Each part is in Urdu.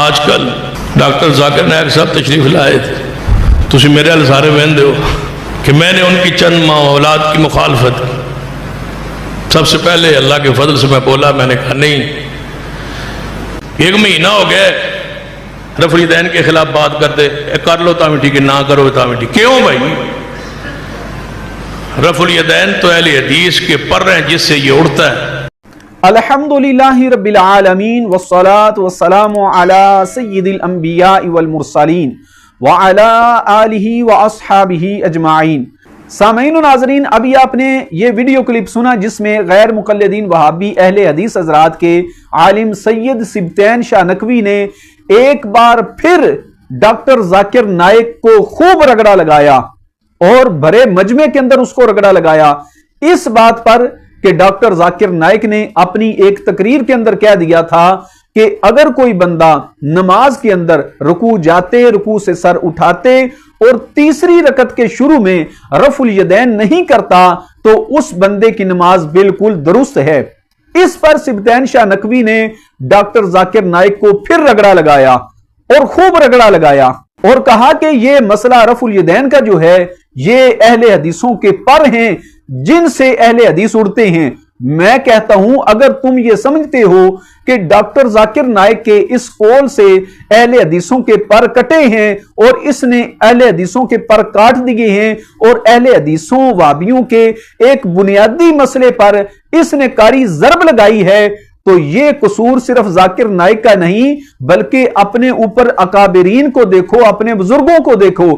آج کل ڈاکٹر ذاکر نائک صاحب تشریف لائے تھے، تسی میرے حال سارے وہندے ہو کہ میں نے ان کی چند معاملات کی مخالفت کی۔ سب سے پہلے اللہ کے فضل سے میں بولا، میں نے کہا نہیں، ایک مہینہ ہو گیا رفع الیدین کے خلاف بات کرتے، کر لو تاں ٹھیک ہے، نہ کرو تاں ٹھیک۔ کیوں بھائی؟ رفع الیدین تو اہل حدیث کے پر ہیں جس سے یہ اڑتا ہے۔ الحمدللہ رب العالمین والصلاة والسلام علی سید الانبیاء والمرسلین وعلی آلہ واصحابہ اجمعین۔ سامعین و ناظرین، ابھی آپ نے یہ ویڈیو کلپ سنا جس میں غیر مقلدین وہابی اہل حدیث حضرات کے عالم سید سبطین شاہ نقوی نے ایک بار پھر ڈاکٹر ذاکر نائک کو خوب رگڑا لگایا اور بھرے مجمع کے اندر اس کو رگڑا لگایا اس بات پر کہ ڈاکٹر ذاکر نائک نے اپنی ایک تقریر کے اندر کہہ دیا تھا کہ اگر کوئی بندہ نماز کے اندر رکوع جاتے، رکوع سے سر اٹھاتے اور تیسری رکعت کے شروع میں رفع الیدین نہیں کرتا تو اس بندے کی نماز بالکل درست ہے۔ اس پر سبطین شاہ نقوی نے ڈاکٹر ذاکر نائک کو پھر رگڑا لگایا اور خوب رگڑا لگایا اور کہا کہ یہ مسئلہ رفع الیدین کا جو ہے یہ اہل حدیثوں کے پر ہیں جن سے اہل حدیث اڑتے ہیں۔ میں کہتا ہوں اگر تم یہ سمجھتے ہو کہ ڈاکٹر ذاکر نائک کے اس قول سے اہل حدیثوں کے پر کٹے ہیں اور اس نے اہل حدیثوں کے پر کاٹ دیے ہیں اور اہل حدیثوں وہابیوں کے ایک بنیادی مسئلے پر اس نے کاری ضرب لگائی ہے، تو یہ قصور صرف ذاکر نائک کا نہیں بلکہ اپنے اوپر اکابرین کو دیکھو، اپنے بزرگوں کو دیکھو،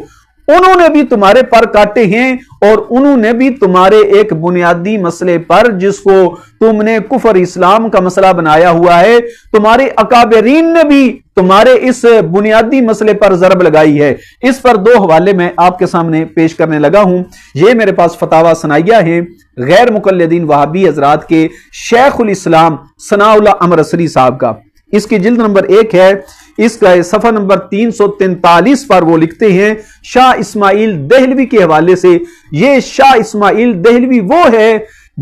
انہوں نے بھی تمہارے پر کاٹے ہیں اور انہوں نے بھی تمہارے ایک بنیادی مسئلے پر جس کو تم نے کفر اسلام کا مسئلہ بنایا ہوا ہے، تمہارے اکابرین نے بھی تمہارے اس بنیادی مسئلے پر ضرب لگائی ہے۔ اس پر دو حوالے میں آپ کے سامنے پیش کرنے لگا ہوں۔ یہ میرے پاس فتاوی ثنائیہ ہے غیر مقلدین وہابی حضرات کے شیخ الاسلام ثناء اللہ امرصری صاحب کا، اس کی جلد نمبر 1 ہے، اس کا صفحہ نمبر 343 پر وہ لکھتے ہیں شاہ اسماعیل دہلوی کے حوالے سے۔ یہ شاہ اسماعیل دہلوی وہ ہے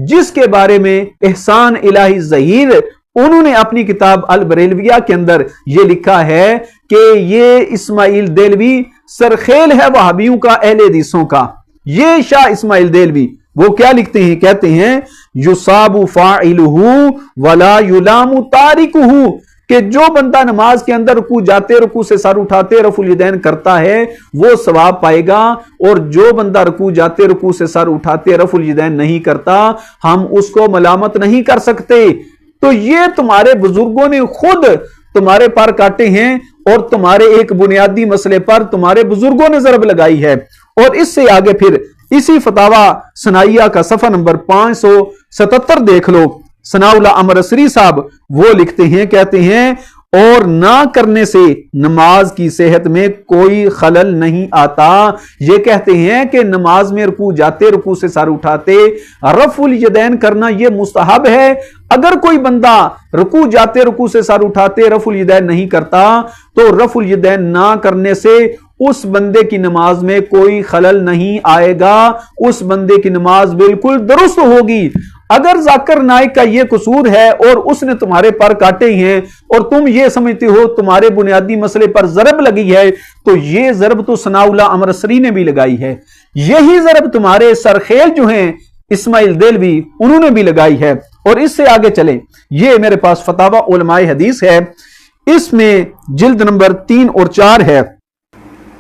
جس کے بارے میں احسان الہی ظہیر انہوں نے اپنی کتاب البریلویہ کے اندر یہ لکھا ہے کہ یہ اسماعیل دہلوی سرخیل ہے وہابیوں کا، اہل حدیثوں کا۔ یہ شاہ اسماعیل دہلوی وہ کیا لکھتے ہیں؟ کہتے ہیں یصاب فاعلہ ولا یلام تارکہ، کہ جو بندہ نماز کے اندر رکوع جاتے، رکوع سے سر اٹھاتے رفع الیدین کرتا ہے وہ ثواب پائے گا، اور جو بندہ رکوع جاتے، رکوع سے سر اٹھاتے رفع الیدین نہیں کرتا ہم اس کو ملامت نہیں کر سکتے۔ تو یہ تمہارے بزرگوں نے خود تمہارے پر کاٹے ہیں اور تمہارے ایک بنیادی مسئلے پر تمہارے بزرگوں نے ضرب لگائی ہے۔ اور اس سے آگے پھر اسی فتاوی ثنائیہ کا صفحہ نمبر 577 دیکھ لو، ثناء اللہ امرصری صاحب وہ لکھتے ہیں، کہتے ہیں اور نہ کرنے سے نماز کی صحت میں کوئی خلل نہیں آتا۔ یہ کہتے ہیں کہ نماز میں رکوع جاتے، رکوع سے سر اٹھاتے رفع الیدین کرنا یہ مستحب ہے۔ اگر کوئی بندہ رکوع جاتے، رکوع سے سر اٹھاتے رفع الیدین نہیں کرتا تو رفع الیدین نہ کرنے سے اس بندے کی نماز میں کوئی خلل نہیں آئے گا، اس بندے کی نماز بالکل درست ہوگی۔ اگر ذاکر نائک کا یہ قصور ہے اور اس نے تمہارے پر کاٹے ہیں اور تم یہ سمجھتے ہو تمہارے بنیادی مسئلے پر ضرب لگی ہے، تو یہ ضرب تو ثناء اللہ امرصری نے بھی لگائی ہے، یہی ضرب تمہارے سرخیل جو ہیں اسماعیل دہلوی انہوں نے بھی لگائی ہے۔ اور اس سے آگے چلیں، یہ میرے پاس فتاوی علماء حدیث ہے، اس میں جلد نمبر 3 اور 4 ہے،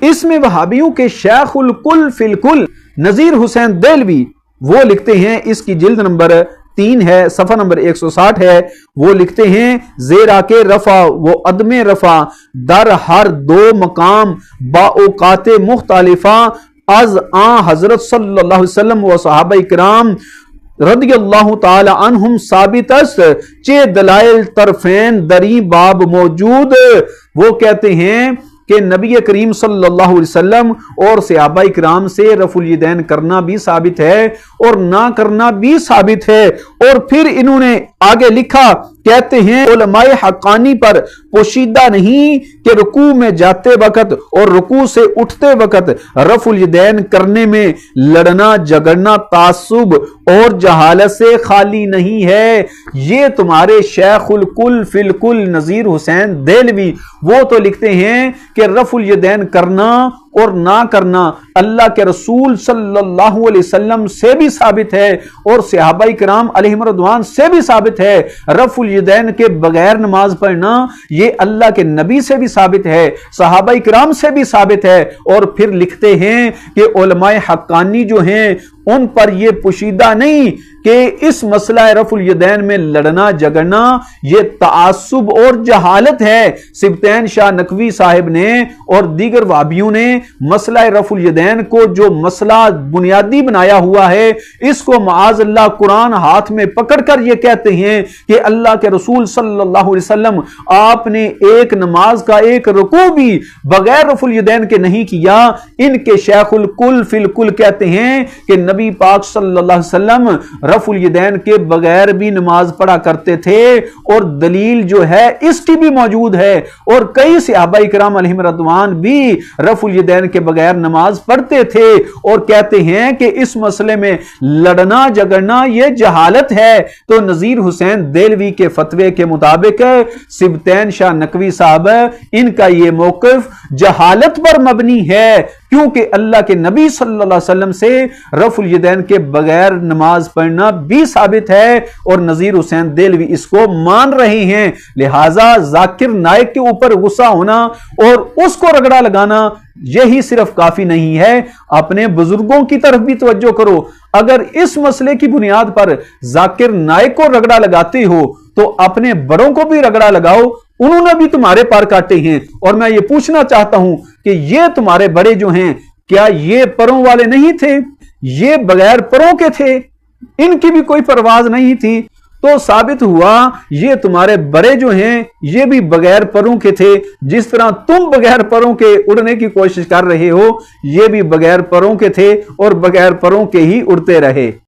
اس میں وہابیوں کے شیخ الکل فی الکل نذیر حسین دہلوی وہ لکھتے ہیں، اس کی جلد نمبر 3 ہے، صفحہ نمبر 160 ہے، وہ لکھتے ہیں زیرا کے رفع و عدم رفع در ہر دو مقام با اوقات مختلفہ از آن حضرت صلی اللہ علیہ وسلم و صحابہ کرام رضی اللہ تعالی عنہم ثابت است چے دلائل طرفین دری باب موجود۔ وہ کہتے ہیں کہ نبی کریم صلی اللہ علیہ وسلم اور صحابہ کرام سے رفع الیدین کرنا بھی ثابت ہے اور نہ کرنا بھی ثابت ہے۔ اور پھر انہوں نے آگے لکھا کہتے ہیں علماء حقانی پر پوشیدہ نہیں کہ رکوع میں جاتے وقت اور رکوع سے اٹھتے وقت رفع الیدین کرنے میں لڑنا جھگڑنا تعصب اور جہالت سے خالی نہیں ہے۔ یہ تمہارے شیخ الکل فی الکل نذیر حسین دہلوی وہ تو لکھتے ہیں کہ رفع الیدین کرنا اور نہ کرنا اللہ کے رسول صلی اللہ علیہ وسلم سے بھی ثابت ہے اور صحابہ کرام علیہم رضوان سے بھی ثابت ہے۔ رفع الیدین کے بغیر نماز پڑھنا یہ اللہ کے نبی سے بھی ثابت ہے، صحابہ کرام سے بھی ثابت ہے، اور پھر لکھتے ہیں کہ علماء حقانی جو ہیں ان پر یہ پوشیدہ نہیں کہ اس مسئلہ رفع الیدین میں لڑنا جھگڑنا یہ تعصب اور جہالت ہے۔ سبطین شاہ نقوی صاحب نے اور دیگر وہابیوں نے مسئلہ رفع الیدین کو جو مسئلہ بنیادی بنایا ہوا ہے، اس کو معاذ اللہ قرآن ہاتھ میں پکڑ کر یہ کہتے ہیں کہ اللہ کے رسول صلی اللہ علیہ وسلم آپ نے ایک نماز کا ایک رکوع بھی بغیر رفع الیدین کے نہیں کیا۔ ان کے شیخ الکل فی الکل کہتے ہیں کہ نبی پاک صلی اللہ علیہ وسلم رفع الیدین کے بغیر بھی نماز پڑھا کرتے تھے، اور دلیل جو ہے اس کی بھی موجود ہے، اور کئی صحابہ کرام علیہم رضوان بھی رفع الیدین کے بغیر نماز پڑھتے تھے، اور کہتے ہیں کہ اس مسئلے میں لڑنا جھگڑنا یہ جہالت ہے۔ تو نذیر حسین دہلوی کے فتوے کے مطابق سبطین شاہ نقوی صاحب ان کا یہ موقف جہالت پر مبنی ہے، کیونکہ اللہ کے نبی صلی اللہ علیہ وسلم سے رفع الیدین کے بغیر نماز پڑھنا بھی ثابت ہے، اور نذیر حسین دہلوی اس کو مان رہے ہیں۔ لہٰذا ذاکر نائک کے اوپر غصہ ہونا اور اس کو رگڑا لگانا یہی صرف کافی نہیں ہے، اپنے بزرگوں کی طرف بھی توجہ کرو۔ اگر اس مسئلے کی بنیاد پر ذاکر نائک کو رگڑا لگاتے ہو تو اپنے بڑوں کو بھی رگڑا لگاؤ، انہوں نے بھی تمہارے پار کاٹے ہیں۔ اور میں یہ پوچھنا چاہتا ہوں کہ یہ تمہارے بڑے جو ہیں کیا یہ پروں والے نہیں تھے؟ یہ بغیر پروں کے تھے، ان کی بھی کوئی پرواز نہیں تھی۔ تو ثابت ہوا یہ تمہارے بڑے جو ہیں یہ بھی بغیر پروں کے تھے، جس طرح تم بغیر پروں کے اڑنے کی کوشش کر رہے ہو، یہ بھی بغیر پروں کے تھے اور بغیر پروں کے ہی اڑتے رہے۔